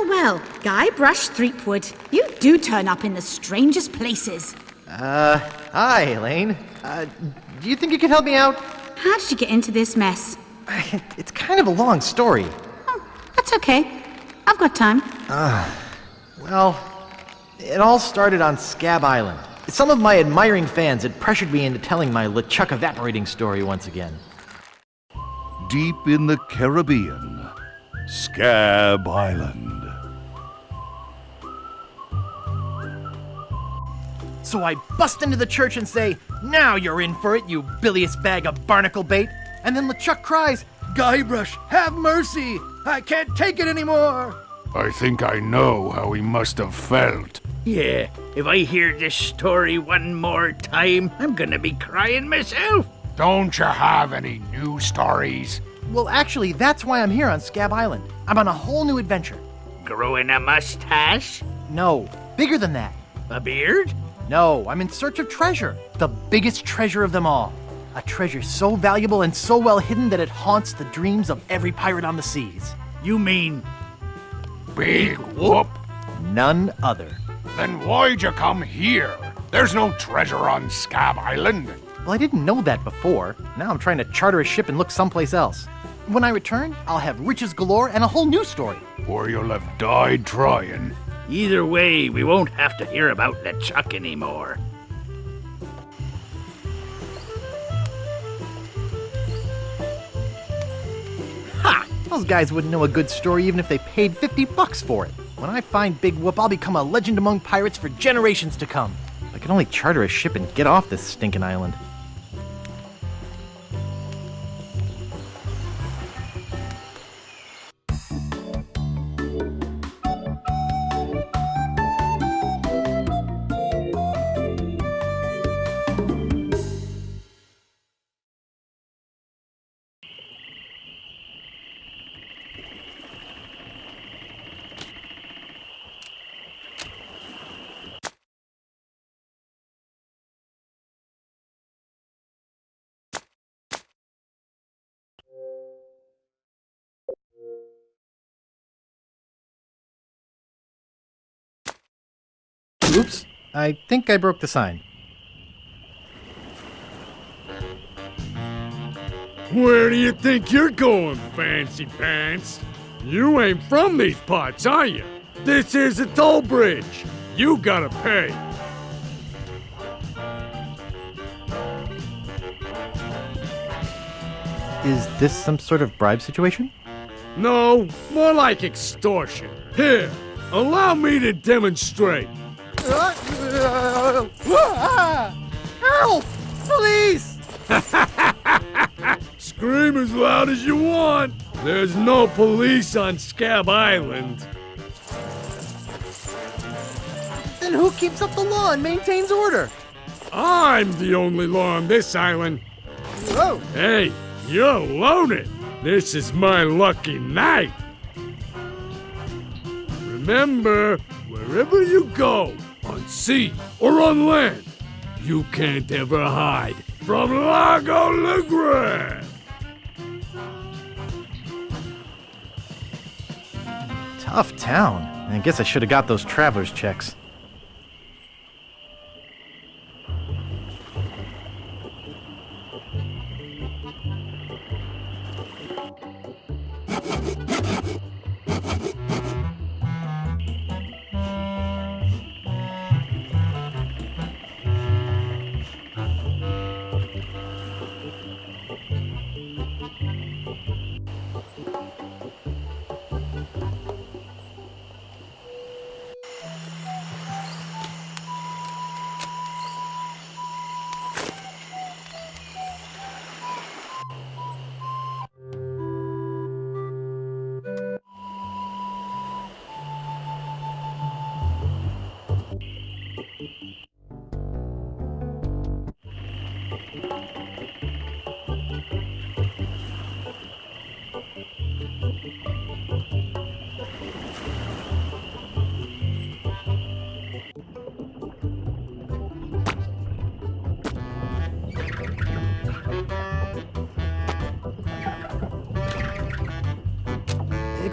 Well, Guybrush Threepwood, you do turn up in the strangest places. Hi, Elaine. Do you think you could help me out? How did you get into this mess? It's kind of a long story. Oh, that's okay. I've got time. Well, it all started on Scab Island. Some of my admiring fans had pressured me into telling my LeChuck evaporating story once again. Deep in the Caribbean, Scab Island. So I bust into the church and say, "Now you're in for it, you bilious bag of barnacle bait." And then LeChuck cries, "Guybrush, have mercy! I can't take it anymore!" I think I know how he must have felt. Yeah, if I hear this story one more time, I'm gonna be crying myself. Don't you have any new stories? Well, actually, that's why I'm here on Scab Island. I'm on a whole new adventure. Growing a mustache? No, bigger than that. A beard? No, I'm in search of treasure. The biggest treasure of them all. A treasure so valuable and so well hidden that it haunts the dreams of every pirate on the seas. You mean Big Whoop? None other. Then why'd you come here? There's no treasure on Scab Island. Well, I didn't know that before. Now I'm trying to charter a ship and look someplace else. When I return, I'll have riches galore and a whole new story. Or you'll have died trying. Either way, we won't have to hear about LeChuck anymore. Ha! Those guys wouldn't know a good story even if they paid $50 for it. When I find Big Whoop, I'll become a legend among pirates for generations to come. I can only charter a ship and get off this stinking island. Oops, I think I broke the sign. Where do you think you're going, fancy pants? You ain't from these parts, are you? This is a toll bridge. You gotta pay. Is this some sort of bribe situation? No, more like extortion. Here, allow me to demonstrate. Help! Police! Scream as loud as you want. There's no police on Scab Island. Then who keeps up the law and maintains order? I'm the only law on this island. Whoa! Hey, you're loaded. This is my lucky night. Remember, wherever you go, on sea or on land, you can't ever hide from Lago Legrand. Tough town. I guess I should have got those traveler's checks.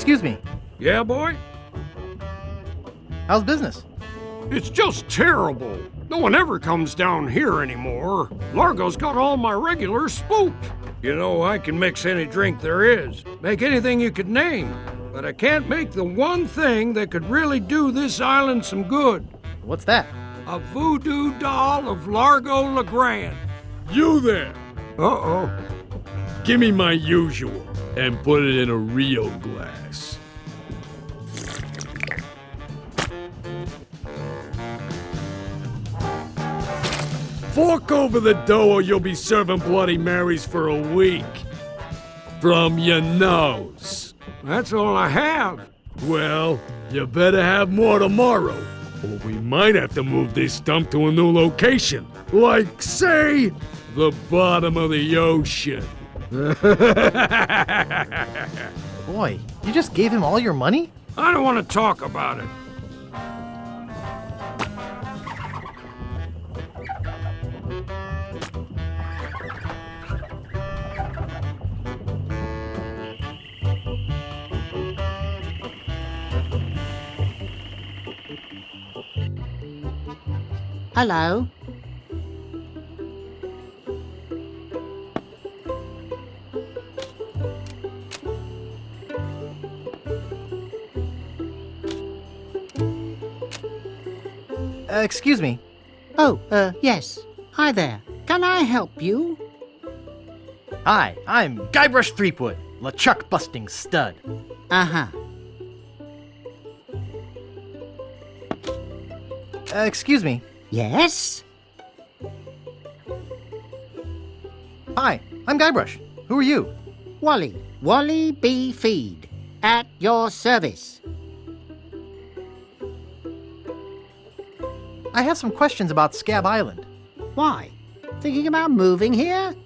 Excuse me. Yeah, boy? How's business? It's just terrible. No one ever comes down here anymore. Largo's got all my regulars spooked. You know, I can mix any drink there is, make anything you could name, but I can't make the one thing that could really do this island some good. What's that? A voodoo doll of Largo LeGrand. You there! Uh-oh. Give me my usual, and put it in a real glass. Fork over the dough or you'll be serving Bloody Marys for a week. From your nose. That's all I have. Well, you better have more tomorrow, or we might have to move this stump to a new location. Like, say, the bottom of the ocean. Boy, you just gave him all your money? I don't want to talk about it. Hello? Excuse me. Oh, yes. Hi there. Can I help you? Hi, I'm Guybrush Threepwood, LeChuck busting stud. Uh-huh. Excuse me. Yes? Hi, I'm Guybrush. Who are you? Wally B. Feed. At your service. I have some questions about Scab Island. Why? Thinking about moving here?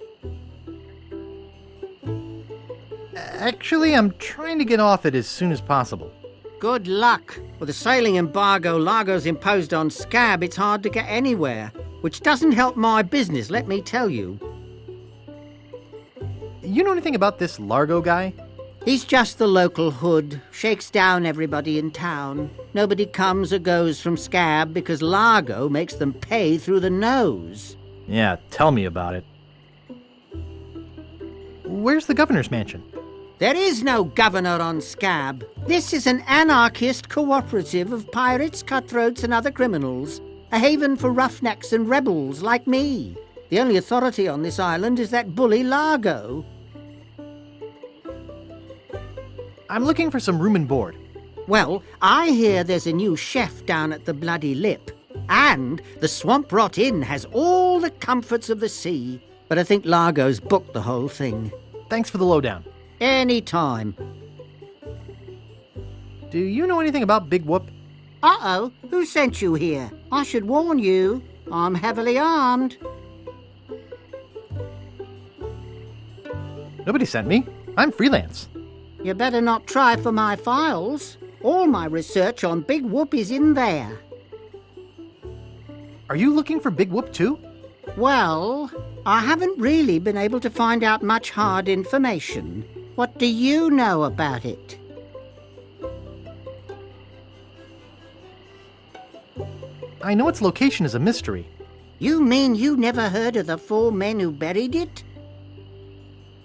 Actually, I'm trying to get off it as soon as possible. Good luck. With the sailing embargo Largo's imposed on Scab, it's hard to get anywhere. Which doesn't help my business, let me tell you. You know anything about this Largo guy? He's just the local hood, shakes down everybody in town. Nobody comes or goes from Scab because Largo makes them pay through the nose. Yeah, tell me about it. Where's the governor's mansion? There is no governor on Scab. This is an anarchist cooperative of pirates, cutthroats, and other criminals. A haven for roughnecks and rebels like me. The only authority on this island is that bully Largo. I'm looking for some room and board. Well, I hear there's a new chef down at the Bloody Lip. And the Swamp Rot Inn has all the comforts of the sea. But I think Largo's booked the whole thing. Thanks for the lowdown. Any time. Do you know anything about Big Whoop? Uh-oh, who sent you here? I should warn you, I'm heavily armed. Nobody sent me. I'm freelance. You better not try for my files. All my research on Big Whoop is in there. Are you looking for Big Whoop too? Well, I haven't really been able to find out much hard information. What do you know about it? I know its location is a mystery. You mean you never heard of the 4 men who buried it?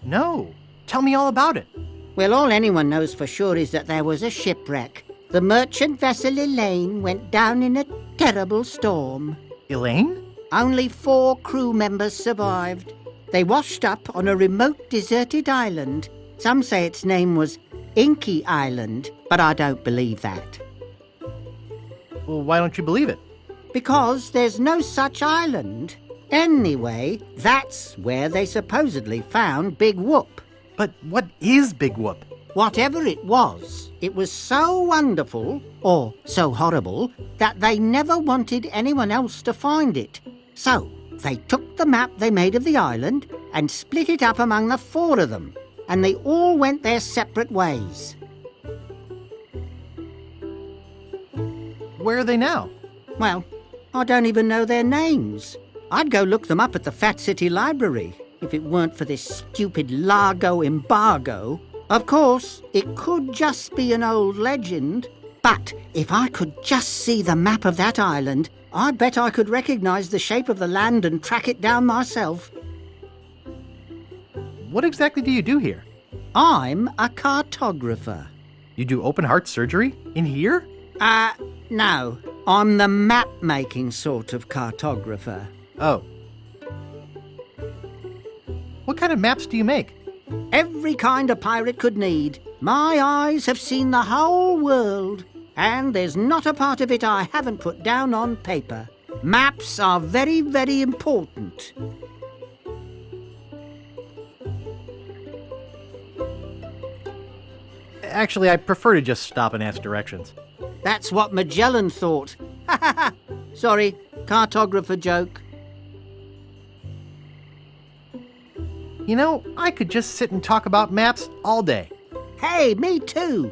No. Tell me all about it. Well, all anyone knows for sure is that there was a shipwreck. The merchant vessel Elaine went down in a terrible storm. Elaine? Only 4 crew members survived. They washed up on a remote, deserted island. Some say its name was Inky Island, but I don't believe that. Well, why don't you believe it? Because there's no such island. Anyway, that's where they supposedly found Big Whoop. But what is Big Whoop? Whatever it was so wonderful, or so horrible, that they never wanted anyone else to find it. So, they took the map they made of the island and split it up among the 4 of them, and they all went their separate ways. Where are they now? Well, I don't even know their names. I'd go look them up at the Fat City Library, if it weren't for this stupid Largo embargo. Of course, it could just be an old legend, but if I could just see the map of that island, I bet I could recognise the shape of the land and track it down myself. What exactly do you do here? I'm a cartographer. You do open heart surgery? In here? No. I'm the map-making sort of cartographer. Oh. What kind of maps do you make? Every kind a pirate could need. My eyes have seen the whole world, and there's not a part of it I haven't put down on paper. Maps are very, very important. Actually, I prefer to just stop and ask directions. That's what Magellan thought. Ha ha ha! Sorry, cartographer joke. You know, I could just sit and talk about maps all day. Hey, me too.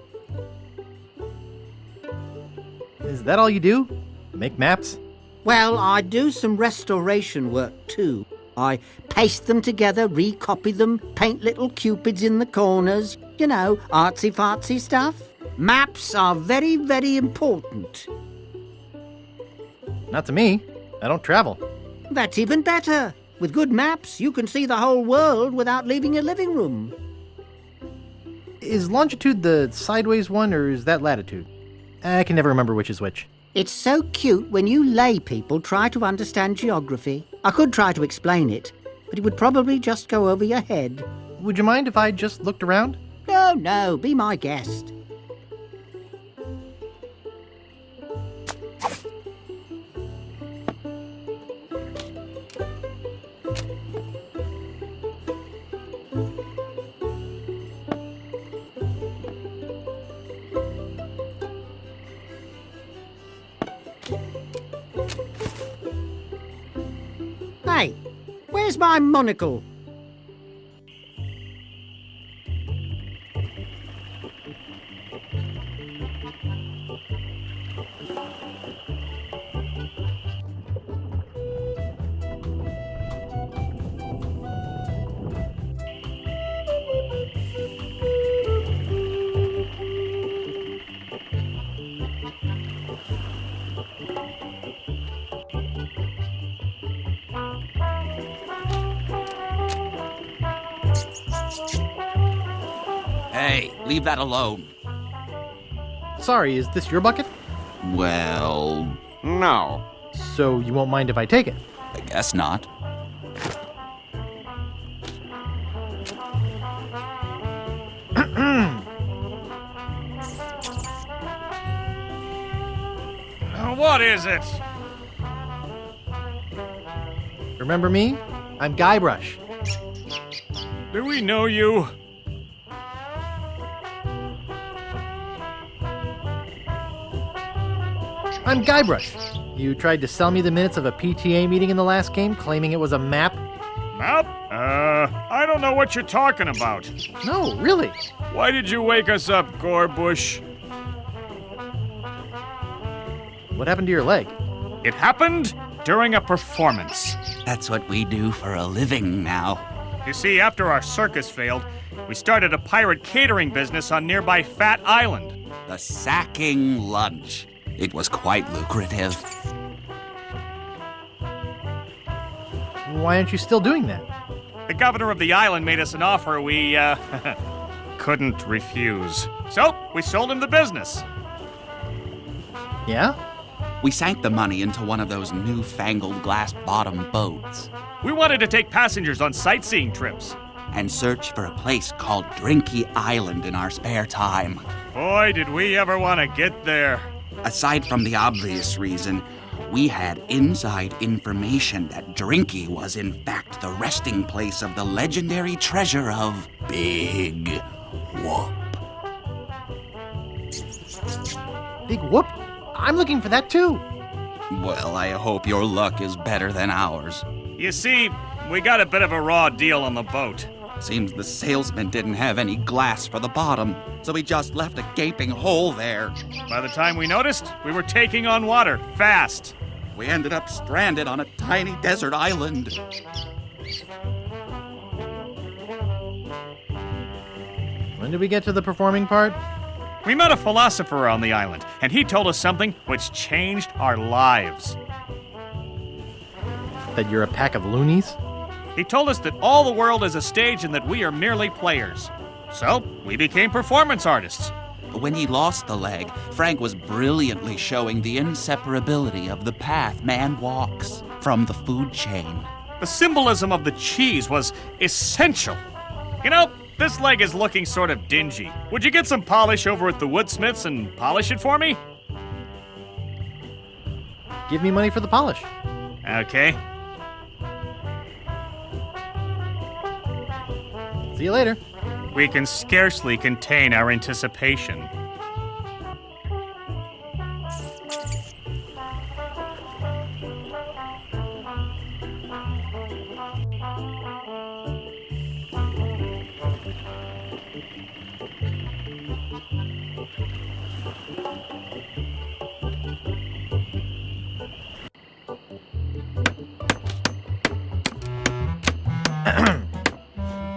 Is that all you do? Make maps? Well, I do some restoration work too. I paste them together, recopy them, paint little cupids in the corners. You know, artsy-fartsy stuff. Maps are very, very important. Not to me. I don't travel. That's even better. With good maps, you can see the whole world without leaving your living room. Is longitude the sideways one, or is that latitude? I can never remember which is which. It's so cute when you lay people try to understand geography. I could try to explain it, but it would probably just go over your head. Would you mind if I just looked around? No, be my guest. Hey, where's my monocle? Hey, leave that alone. Sorry, is this your bucket? Well, no. So you won't mind if I take it? I guess not. What is it? Remember me? I'm Guybrush. Do we know you? I'm Guybrush. You tried to sell me the minutes of a PTA meeting in the last game, claiming it was a map? Map? I don't know what you're talking about. No, really. Why did you wake us up, Gorbush? What happened to your leg? It happened during a performance. That's what we do for a living now. You see, after our circus failed, we started a pirate catering business on nearby Fat Island. The sacking lunch. It was quite lucrative. Why aren't you still doing that? The governor of the island made us an offer we, couldn't refuse. So, we sold him the business. Yeah? We sank the money into one of those newfangled glass-bottom boats. We wanted to take passengers on sightseeing trips. And search for a place called Drinky Island in our spare time. Boy, did we ever want to get there. Aside from the obvious reason, we had inside information that Drinky was in fact the resting place of the legendary treasure of Big Whoop. Big Whoop? I'm looking for that too. Well, I hope your luck is better than ours. You see, we got a bit of a raw deal on the boat. Seems the salesman didn't have any glass for the bottom, so he just left a gaping hole there. By the time we noticed, we were taking on water, fast. We ended up stranded on a tiny desert island. When did we get to the performing part? We met a philosopher on the island, and he told us something which changed our lives. That you're a pack of loonies? He told us that all the world is a stage and that we are merely players. So, we became performance artists. When he lost the leg, Frank was brilliantly showing the inseparability of the path man walks from the food chain. The symbolism of the cheese was essential. You know, this leg is looking sort of dingy. Would you get some polish over at the woodsmiths and polish it for me? Give me money for the polish. Okay. See you later. We can scarcely contain our anticipation.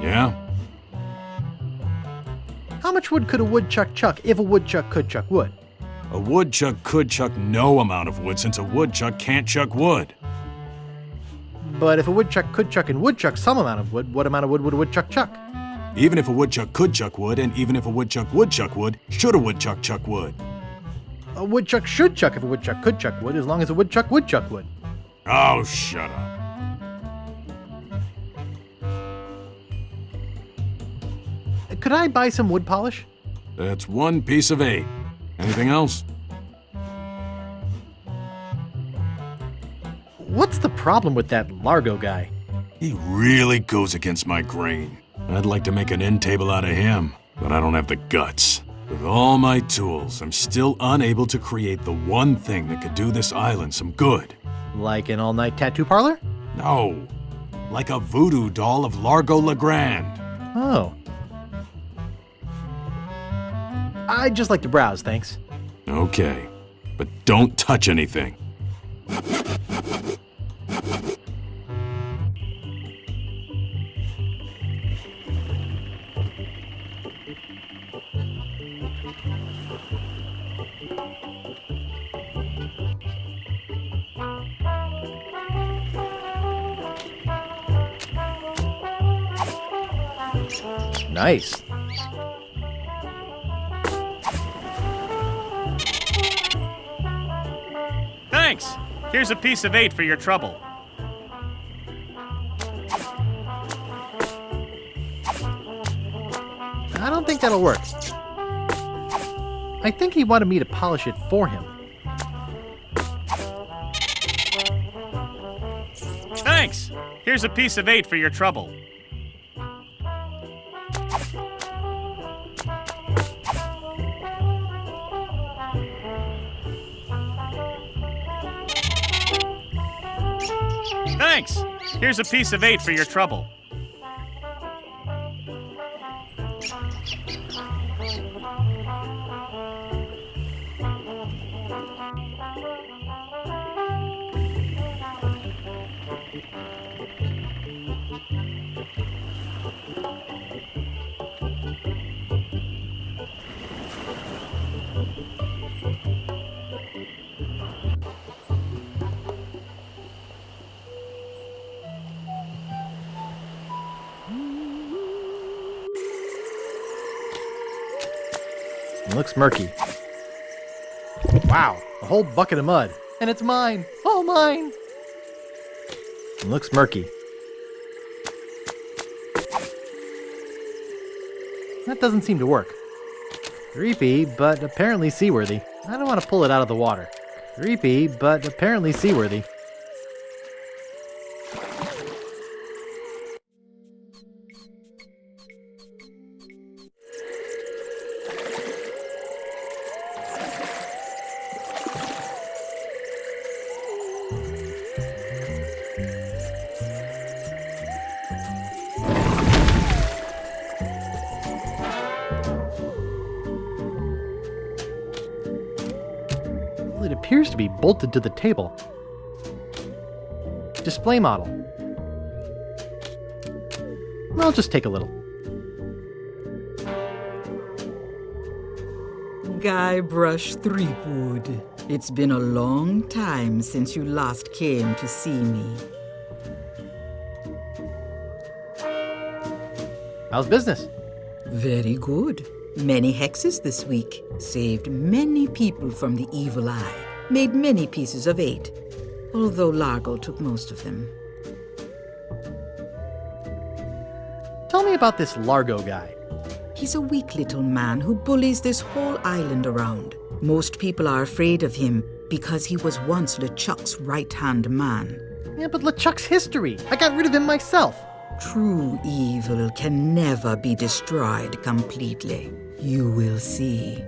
Yeah? How much wood could a woodchuck chuck if a woodchuck could chuck wood? A woodchuck could chuck no amount of wood since a woodchuck can't chuck wood. But if a woodchuck could chuck and would chuck some amount of wood, what amount of wood would a woodchuck chuck? Even if a woodchuck could chuck wood, and even if a woodchuck would chuck wood, should a woodchuck chuck wood? A woodchuck should chuck if a woodchuck could chuck wood, as long as a woodchuck would chuck wood. Oh, shut up. Could I buy some wood polish? That's 1 piece of 8. Anything else? What's the problem with that Largo guy? He really goes against my grain. I'd like to make an end table out of him, but I don't have the guts. With all my tools, I'm still unable to create the one thing that could do this island some good. Like an all-night tattoo parlor? No, like a voodoo doll of Largo Legrand. Oh. I'd just like to browse, thanks. Okay, but don't touch anything. Nice. Thanks. Here's a piece of 8 for your trouble. I don't think that'll work. I think he wanted me to polish it for him. Thanks. Here's a piece of 8 for your trouble. Thanks. Here's a piece of 8 for your trouble. It looks murky. Wow, a whole bucket of mud. And it's mine! All mine! It looks murky. That doesn't seem to work. Creepy, but apparently seaworthy. I don't want to pull it out of the water. Creepy, but apparently seaworthy. It appears to be bolted to the table. Display model. I'll just take a little. Guybrush Threepwood. It's been a long time since you last came to see me. How's business? Very good. Many hexes this week. Saved many people from the evil eye. Made many pieces of 8. Although Largo took most of them. Tell me about this Largo guy. He's a weak little man who bullies this whole island around. Most people are afraid of him because he was once LeChuck's right-hand man. Yeah, but LeChuck's history. I got rid of him myself. True evil can never be destroyed completely. You will see.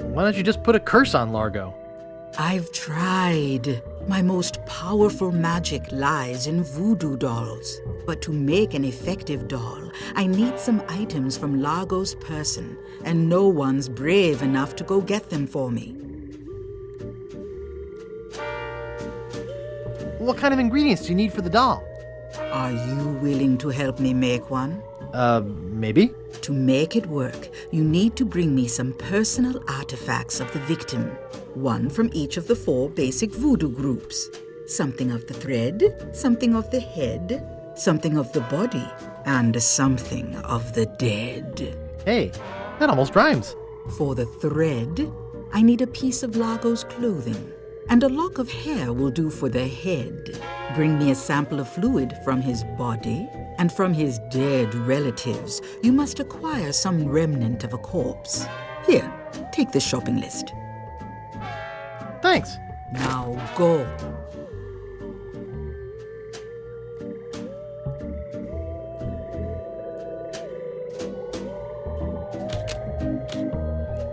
Why don't you just put a curse on Largo? I've tried. My most powerful magic lies in voodoo dolls. But to make an effective doll, I need some items from Largo's person, and no one's brave enough to go get them for me. What kind of ingredients do you need for the doll? Are you willing to help me make one? Maybe? To make it work, you need to bring me some personal artifacts of the victim. One from each of the 4 basic voodoo groups. Something of the thread, something of the head, something of the body, and something of the dead. Hey, that almost rhymes. For the thread, I need a piece of Largo's clothing, and a lock of hair will do for the head. Bring me a sample of fluid from his body, and from his dead relatives, you must acquire some remnant of a corpse. Here, take the shopping list. Thanks. Now go.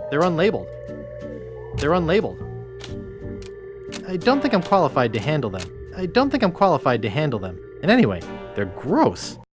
They're unlabeled. They're unlabeled. I don't think I'm qualified to handle them. And anyway, they're gross.